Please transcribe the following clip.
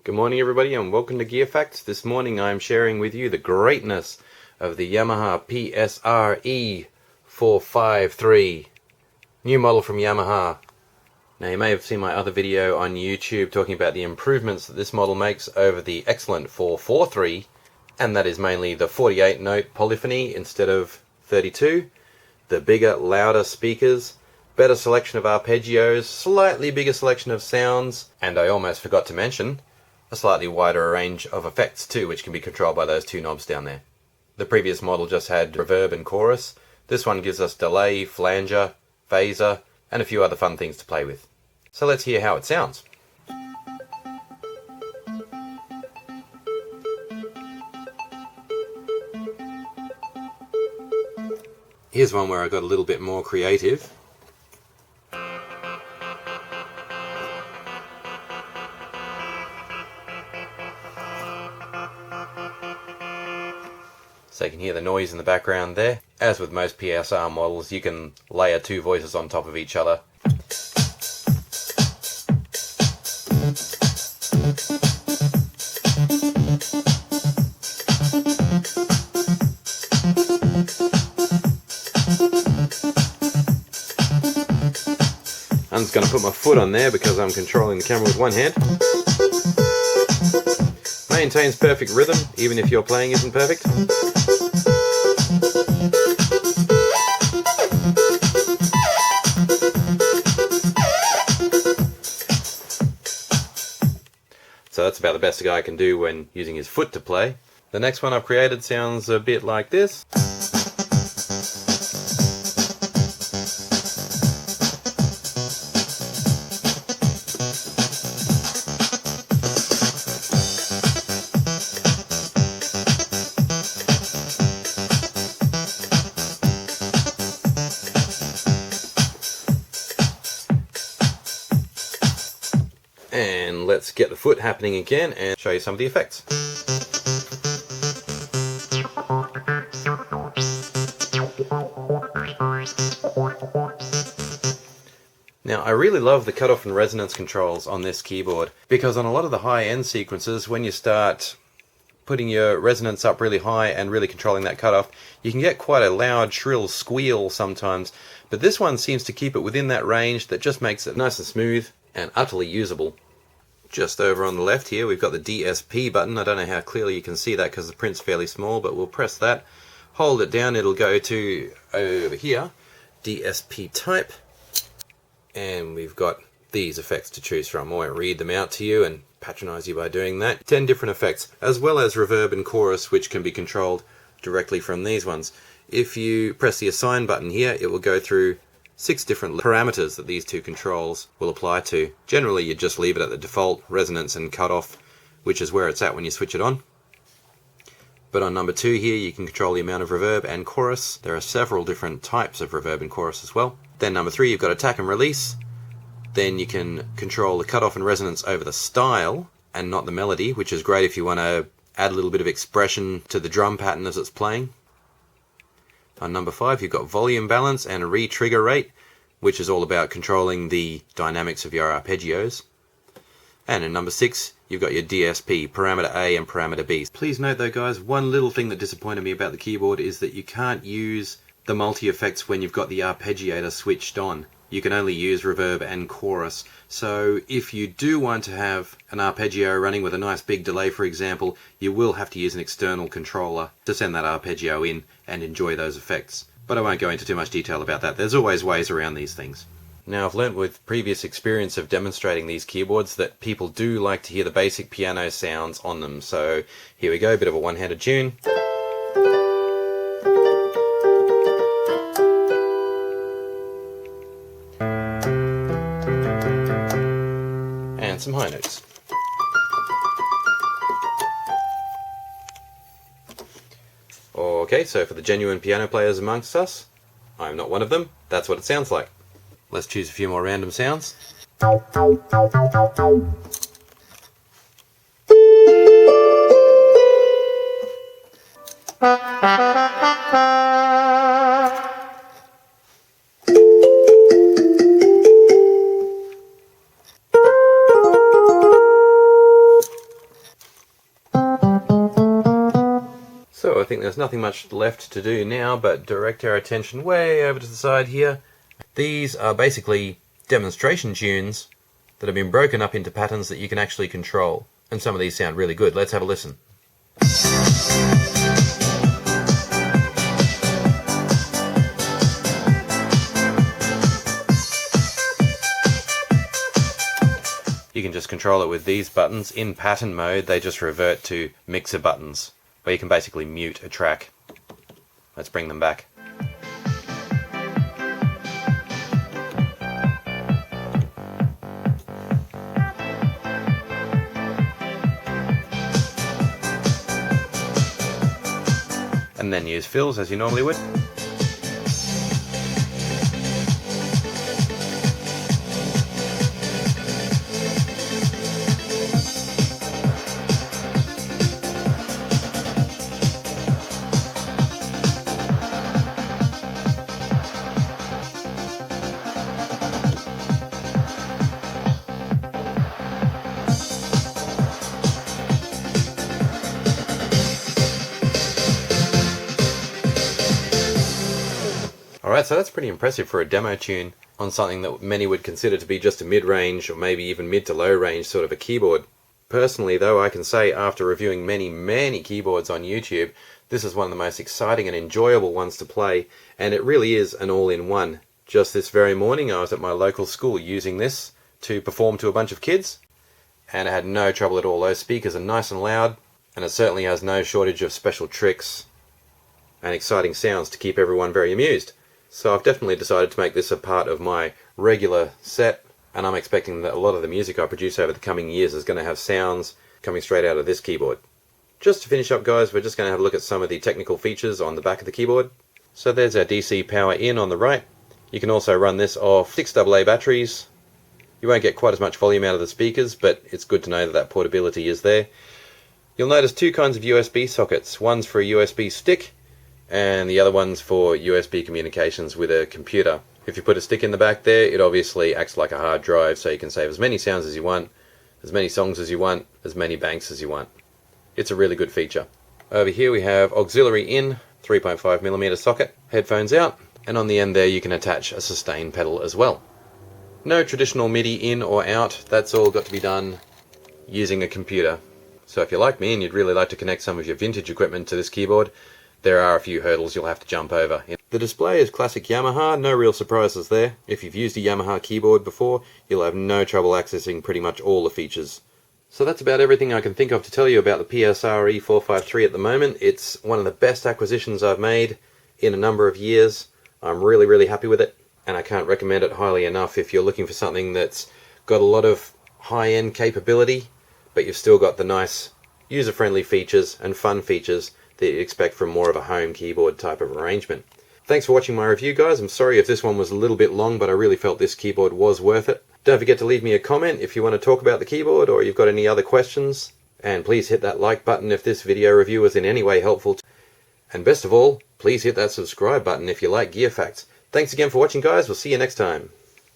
Good morning everybody and welcome to Gear Facts. This morning I'm sharing with you the greatness of the Yamaha PSR E453, new model from Yamaha. Now you may have seen my other video on YouTube talking about the improvements that this model makes over the excellent 443, and that is mainly the 48 note polyphony instead of 32, the bigger, louder speakers, better selection of arpeggios, slightly bigger selection of sounds, and I almost forgot to mention a slightly wider range of effects too, which can be controlled by those two knobs down there. The previous model just had reverb and chorus. This one gives us delay, flanger, phaser, and a few other fun things to play with. So let's hear how it sounds. Here's one where I got a little bit more creative. So you can hear the noise in the background there. As with most PSR models, you can layer two voices on top of each other. I'm just going to put my foot on there because I'm controlling the camera with one hand. Maintains perfect rhythm, even if your playing isn't perfect. So that's about the best a guy can do when using his foot to play. The next one I've created sounds a bit like this. And let's get the foot happening again and show you some of the effects. Now I really love the cutoff and resonance controls on this keyboard, because on a lot of the high-end sequences, when you start putting your resonance up really high and really controlling that cutoff, you can get quite a loud, shrill squeal sometimes, but this one seems to keep it within that range that just makes it nice and smooth and utterly usable. Just over on the left here we've got the DSP button. I don't know how clearly you can see that because the print's fairly small, but we'll press that, hold it down, it'll go to over here, DSP type, and we've got these effects to choose from. I won't read them out to you and patronize you by doing that. 10 different effects, as well as reverb and chorus, which can be controlled directly from these ones. If you press the assign button here, it will go through 6 different parameters that these two controls will apply to. Generally you just leave it at the default resonance and cutoff, which is where it's at when you switch it on. But on number 2 here you can control the amount of reverb and chorus. There are several different types of reverb and chorus as well. Then number 3 you've got attack and release. Then you can control the cutoff and resonance over the style and not the melody, which is great if you want to add a little bit of expression to the drum pattern as it's playing. On number 5 you've got volume balance and re-trigger rate, which is all about controlling the dynamics of your arpeggios. And in number 6 you've got your DSP, parameter A and parameter B. Please note though guys, one little thing that disappointed me about the keyboard is that you can't use the multi-effects when you've got the arpeggiator switched on. You can only use reverb and chorus. So if you do want to have an arpeggio running with a nice big delay, for example, you will have to use an external controller to send that arpeggio in and enjoy those effects. But I won't go into too much detail about that. There's always ways around these things. Now I've learnt with previous experience of demonstrating these keyboards that people do like to hear the basic piano sounds on them. So here we go, a bit of a one-handed tune. And some high notes. Okay, so for the genuine piano players amongst us, I'm not one of them, that's what it sounds like. Let's choose a few more random sounds. So I think there's nothing much left to do now but direct our attention way over to the side here. These are basically demonstration tunes that have been broken up into patterns that you can actually control. And some of these sound really good. Let's have a listen. You can just control it with these buttons. In pattern mode, they just revert to mixer buttons, where you can basically mute a track. Let's bring them back. And then use fills as you normally would. Alright, so that's pretty impressive for a demo tune on something that many would consider to be just a mid-range or maybe even mid to low range sort of a keyboard. Personally though, I can say after reviewing many keyboards on YouTube, this is one of the most exciting and enjoyable ones to play, and it really is an all-in-one. Just this very morning I was at my local school using this to perform to a bunch of kids, and I had no trouble at all. Those speakers are nice and loud, and it certainly has no shortage of special tricks and exciting sounds to keep everyone very amused. So I've definitely decided to make this a part of my regular set, and I'm expecting that a lot of the music I produce over the coming years is going to have sounds coming straight out of this keyboard. Just to finish up guys, we're just going to have a look at some of the technical features on the back of the keyboard. So there's our DC power in on the right. You can also run this off 6 AA batteries. You won't get quite as much volume out of the speakers, but it's good to know that that portability is there. You'll notice two kinds of USB sockets. One's for a USB stick, and the other one's for USB communications with a computer. If you put a stick in the back there, it obviously acts like a hard drive, so you can save as many sounds as you want, as many songs as you want, as many banks as you want. It's a really good feature. Over here we have auxiliary in, 3.5mm socket, headphones out, and on the end there you can attach a sustain pedal as well. No traditional MIDI in or out, that's all got to be done using a computer. So if you're like me and you'd really like to connect some of your vintage equipment to this keyboard, there are a few hurdles you'll have to jump over. The display is classic Yamaha, no real surprises there. If you've used a Yamaha keyboard before, you'll have no trouble accessing pretty much all the features. So that's about everything I can think of to tell you about the PSR E453 at the moment. It's one of the best acquisitions I've made in a number of years. I'm really happy with it, and I can't recommend it highly enough if you're looking for something that's got a lot of high-end capability, but you've still got the nice user-friendly features and fun features that you'd expect from more of a home keyboard type of arrangement. Thanks for watching my review guys. I'm sorry if this one was a little bit long, but I really felt this keyboard was worth it. Don't forget to leave me a comment if you want to talk about the keyboard or you've got any other questions. And please hit that like button if this video review was in any way helpful. And best of all, please hit that subscribe button if you like Gear Facts. Thanks again for watching guys. We'll see you next time.